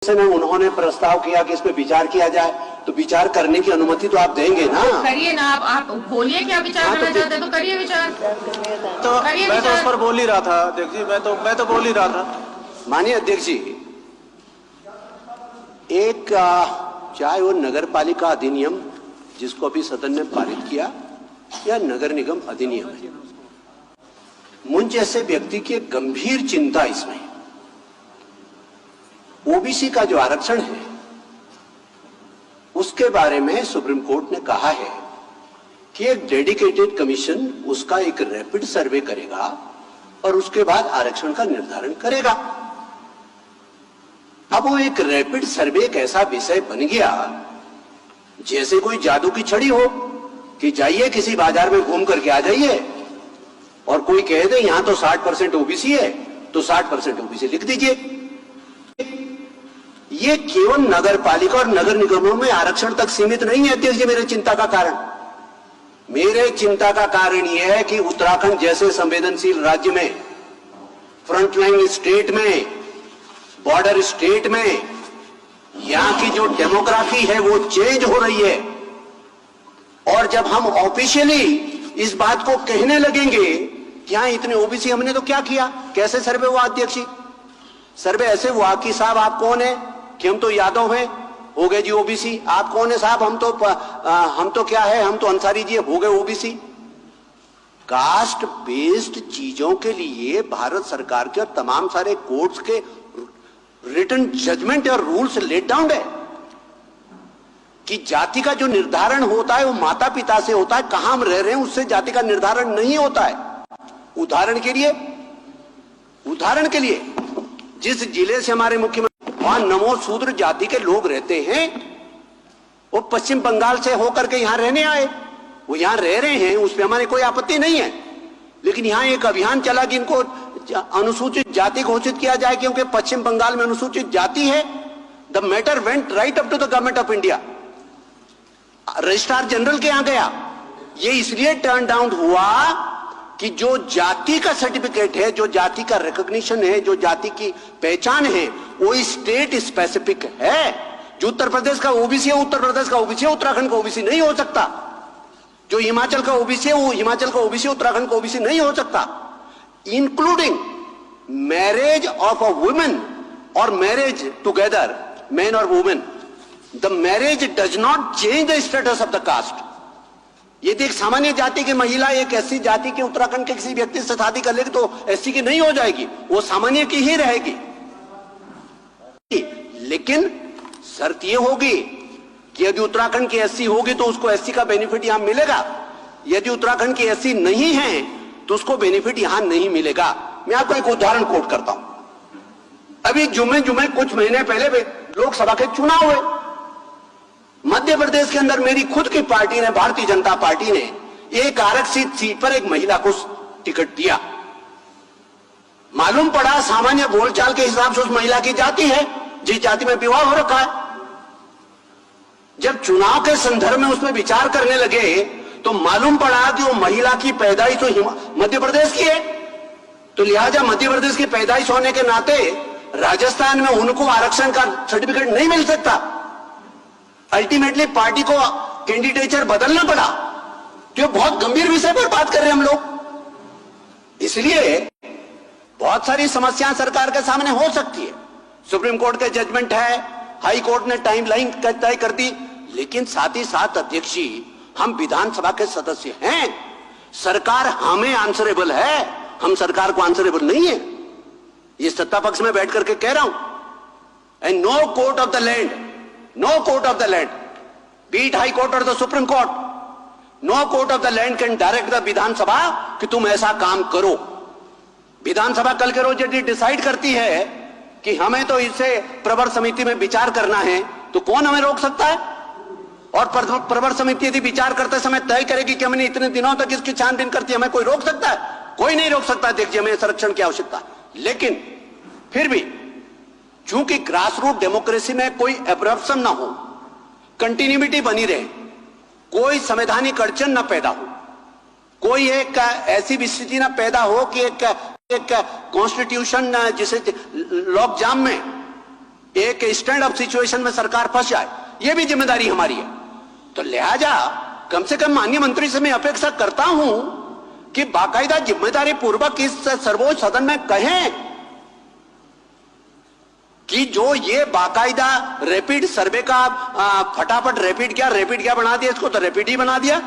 में उन्होंने प्रस्ताव किया कि इस पे विचार किया जाए, तो विचार करने की अनुमति तो आप देंगे ना? करिए ना, आप बोलिए क्या विचार करना चाहते हैं, तो करिए विचार। तो मैं तो उस पर बोल ही रहा था अध्यक्ष जी, मैं तो बोल ही रहा था। माननीय अध्यक्ष जी, एक चाहे वो नगर पालिका अधिनियम जिसको अभी सदन ने पारित किया या नगर निगम अधिनियम है, मुझ जैसे व्यक्ति की एक गंभीर चिंता इसमें ओबीसी का जो आरक्षण है उसके बारे में सुप्रीम कोर्ट ने कहा है कि एक डेडिकेटेड कमीशन उसका एक रैपिड सर्वे करेगा और उसके बाद आरक्षण का निर्धारण करेगा। अब वो एक रैपिड सर्वे एक ऐसा विषय बन गया जैसे कोई जादू की छड़ी हो कि जाइए किसी बाजार में घूम करके आ जाइए और कोई कह दे यहां तो 60% ओबीसी है तो 60% ओबीसी लिख दीजिए। ये केवल नगर पालिका और नगर निगमों में आरक्षण तक सीमित नहीं है अध्यक्ष जी। मेरे चिंता का कारण यह है कि उत्तराखंड जैसे संवेदनशील राज्य में, फ्रंटलाइन स्टेट में, बॉर्डर स्टेट में, यहां की जो डेमोग्राफी है वो चेंज हो रही है। और जब हम ऑफिशियली इस बात को कहने लगेंगे कि हाँ इतने ओबीसी, हमने तो क्या किया, कैसे सर्वे हुआ अध्यक्ष जी? सर्वे ऐसे हुआ कि साहब आप कौन है, कि हम तो यादव हैं, हो गए जी ओबीसी। आप कौन है साहब, हम तो क्या है, हम तो अंसारी जी, हो गए ओबीसी। कास्ट बेस्ड चीजों के लिए भारत सरकार के और तमाम सारे कोर्ट्स के रिटन जजमेंट और रूल्स लेट डाउन है कि जाति का जो निर्धारण होता है वो माता पिता से होता है, कहां हम रह रहे हैं उससे जाति का निर्धारण नहीं होता है। उदाहरण के लिए जिस जिले से हमारे मुख्यमंत्री वहां नमो शूद्र जाति के लोग रहते हैं, वो पश्चिम बंगाल से होकर के यहां रहने आए, वो यहां रह रहे हैं, उस पर हमारी कोई आपत्ति नहीं है। लेकिन यहां एक अभियान चला कि इनको अनुसूचित जाति घोषित किया जाए क्योंकि पश्चिम बंगाल में अनुसूचित जाति है। The matter went right up to the government of India, registrar general के यहां गया। ये इसलिए टर्न डाउन हुआ कि जो जाति का सर्टिफिकेट है, जो जाति का रिकॉग्निशन है, जो जाति की पहचान है, वो स्टेट स्पेसिफिक है। जो उत्तर प्रदेश का ओबीसी है उत्तर प्रदेश का ओबीसी है, उत्तराखंड का ओबीसी नहीं हो सकता। जो हिमाचल का ओबीसी है वो हिमाचल का ओबीसी, उत्तराखंड का ओबीसी नहीं हो सकता। Including marriage of a women और मैरिज टुगेदर, मैन और women, the marriage does not change the status of the caste. यदि एक सामान्य जाति की महिला एक ऐसी जाति के उत्तराखंड के किसी व्यक्ति से शादी कर लेगी तो एससी की नहीं हो जाएगी, वो सामान्य की ही रहेगी। लेकिन शर्त यह होगी कि यदि उत्तराखंड की एससी होगी तो उसको एससी का बेनिफिट यहां मिलेगा, यदि उत्तराखंड की एससी नहीं है तो उसको बेनिफिट यहां नहीं मिलेगा। मैं आपको एक उदाहरण कोट करता हूं। अभी जुम्मे कुछ महीने पहले लोकसभा के चुनाव हुए, मध्य प्रदेश के अंदर मेरी खुद की पार्टी ने, भारतीय जनता पार्टी ने एक आरक्षित सीट पर एक महिला को टिकट दिया। मालूम पड़ा सामान्य बोलचाल के हिसाब से उस महिला की जाति है, जिस जाति में विवाह हो रखा है। जब चुनाव के संदर्भ में उसमें विचार करने लगे तो मालूम पड़ा कि वो महिला की पैदाइश तो मध्य प्रदेश की है, तो लिहाजा मध्य प्रदेश की पैदाइश होने के नाते राजस्थान में उनको आरक्षण का सर्टिफिकेट नहीं मिल सकता। अल्टीमेटली पार्टी को कैंडिडेचर बदलना पड़ा। तो बहुत गंभीर विषय पर बात कर रहे हैं हम लोग। इसलिए बहुत सारी समस्याएं सरकार के सामने हो सकती है। सुप्रीम कोर्ट का जजमेंट है, हाई कोर्ट ने टाइमलाइन तय कर दी, लेकिन साथ ही साथ अध्यक्ष जी, हम विधानसभा के सदस्य हैं, सरकार हमें आंसरेबल है, हम सरकार को आंसरेबल नहीं है। ये सत्ता पक्ष में बैठ करके कह रहा हूं। And no court of the land, no court of the land, be it high court or the supreme court, no court of the land can direct the विधानसभा कि तुम ऐसा काम करो। विधानसभा कल के रोज यदि डिसाइड करती है कि हमें तो इसे प्रवर समिति में विचार करना है, तो कौन हमें रोक सकता है? और प्रवर समिति यदि विचार करते समय तय करेगी कि हमने इतने दिनों तक इसकी छानबीन करती है, हमें कोई रोक सकता है? कोई नहीं रोक सकता। देखिए, हमें संरक्षण की आवश्यकता है। लेकिन फिर भी चूंकि ग्रास रूट डेमोक्रेसी में कोई एब्रप्शन ना हो, कंटिन्यूटी बनी रहे, कोई संवैधानिक अड़चन ना पैदा हो, कोई एक ऐसी स्थिति ना पैदा हो कि एक कॉन्स्टिट्यूशन जिसे लॉक जाम में एक स्टैंड अप सिचुएशन में सरकार फंस जाए, यह भी जिम्मेदारी हमारी है। तो लिहाजा कम से कम माननीय मंत्री से मैं अपेक्षा करता हूं कि बाकायदा जिम्मेदारी पूर्वक इस सर्वोच्च सदन में कहें कि जो ये बाकायदा रैपिड सर्वे का फटाफट रैपिड क्या बना दिया, इसको तो रैपिड ही बना दिया।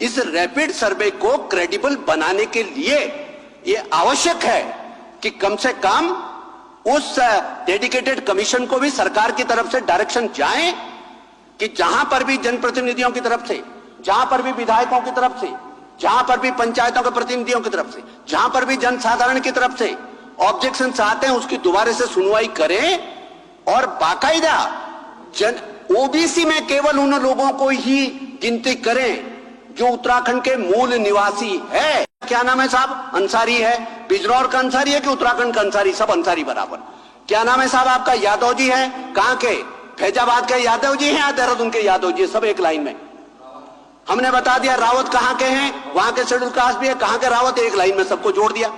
इस रैपिड सर्वे को क्रेडिबल बनाने के लिए यह आवश्यक है कि कम से कम उस डेडिकेटेड कमीशन को भी सरकार की तरफ से डायरेक्शन जाए कि जहां पर भी जनप्रतिनिधियों की तरफ से, जहां पर भी विधायकों की तरफ से, जहां पर भी पंचायतों के प्रतिनिधियों की तरफ से, जहां पर भी जनसाधारण की तरफ से ऑब्जेक्शन आते हैं, उसकी दोबारा से सुनवाई करें और बाकायदा ओबीसी में केवल उन लोगों को ही गिनती करें जो उत्तराखंड के मूल निवासी है। क्या नाम है साहब? अंसारी है। बिजनौर का अंसारी है कि उत्तराखंड का अंसारी? सब अंसारी बराबर। क्या नाम है साहब आपका? यादव जी है। कहां के? फैजाबाद के यादव जी हैं या देहरादून के यादव जी? सब एक लाइन में। हमने बता दिया रावत कहां के हैं, वहां के शेड्यूल कास्ट भी है, कहां के रावत, एक लाइन में सबको जोड़ दिया।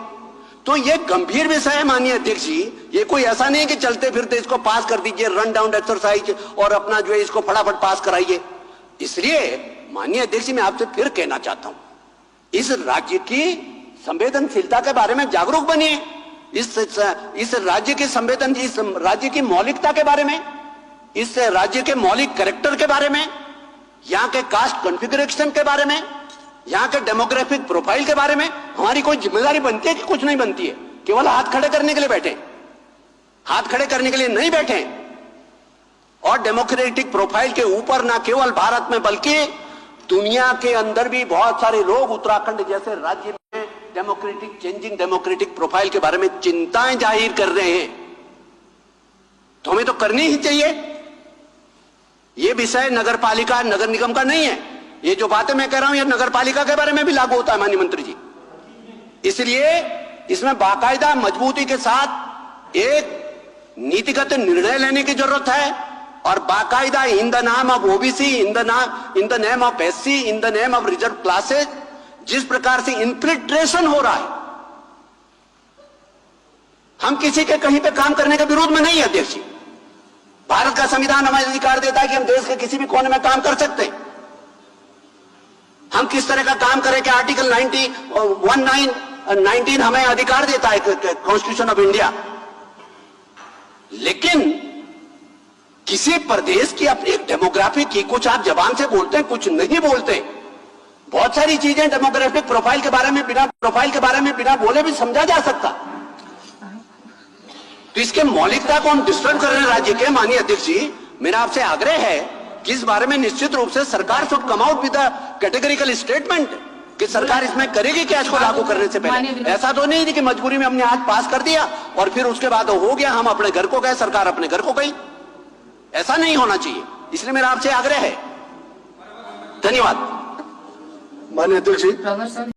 तो ये गंभीर विषय है माननीय अध्यक्ष जी। ये कोई ऐसा नहीं कि चलते फिरते इसको पास कर दीजिए, रन डाउन एक्सरसाइज और अपना जो है इसको फटाफट पास कराइए। इसलिए माननीय अध्यक्ष जी मैं आपसे फिर कहना चाहता हूं, इस राज्य की संवेदनशीलता के बारे में जागरूक बनिए, इस राज्य की इस राज्य की मौलिकता के बारे में, इस राज्य के मौलिक कैरेक्टर के बारे में, यहां के कास्ट कॉन्फ़िगरेशन के बारे में, यहां के डेमोग्राफिक प्रोफाइल के बारे में हमारी कोई जिम्मेदारी बनती है कि कुछ नहीं बनती है? केवल हाथ खड़े करने के लिए बैठे? हाथ खड़े करने के लिए नहीं बैठे। और डेमोक्रेटिक प्रोफाइल के ऊपर ना केवल भारत में बल्कि दुनिया के अंदर भी बहुत सारे लोग उत्तराखंड जैसे राज्य में डेमोक्रेटिक चेंजिंग डेमोक्रेटिक प्रोफाइल के बारे में चिंताएं जाहिर कर रहे हैं। तो हमें तो करनी ही चाहिए। यह विषय नगर पालिका नगर निगम का नहीं है। ये जो बातें मैं कह रहा हूं ये नगर पालिका के बारे में भी लागू होता है माननीय मंत्री जी। इसलिए इसमें बाकायदा मजबूती के साथ एक नीतिगत निर्णय लेने की जरूरत है और बाकायदा इन द नाम of OBC, in the name of SC, in the name of reserve classes जिस प्रकार से इन्फिल्ट्रेशन हो रहा है, हम किसी के कहीं पे काम करने के विरोध में नहीं है अध्यक्ष जी। भारत का संविधान हमें अधिकार देता है कि हम देश के किसी भी कोने में काम कर सकते हैं। हम किस तरह का काम करें कि आर्टिकल 19 हमें अधिकार देता है कॉन्स्टिट्यूशन ऑफ इंडिया। लेकिन किसी प्रदेश की अपनी एक डेमोग्राफी की कुछ आप जबान से बोलते हैं, कुछ नहीं बोलते। बहुत सारी चीजें डेमोग्राफिक प्रोफाइल के बारे में बिना बोले भी समझा जा सकता। तो इसके मौलिकता को हम डिस्टर्ब कर रहे हैं राज्य के। माननीय अध्यक्ष जी मेरा आपसे आग्रह है कि इस बारे में निश्चित रूप से सरकार should come out with categorical statement कि सरकार इसमें करेगी क्या इसको लागू करने से पहले। ऐसा तो नहीं कि मजबूरी में हमने आज पास कर दिया और फिर उसके बाद हो गया, हम अपने घर को गए, सरकार अपने घर को गई। ऐसा नहीं होना चाहिए। इसलिए मेरा आपसे आग्रह है। धन्यवाद माननीय अध्यक्ष जी।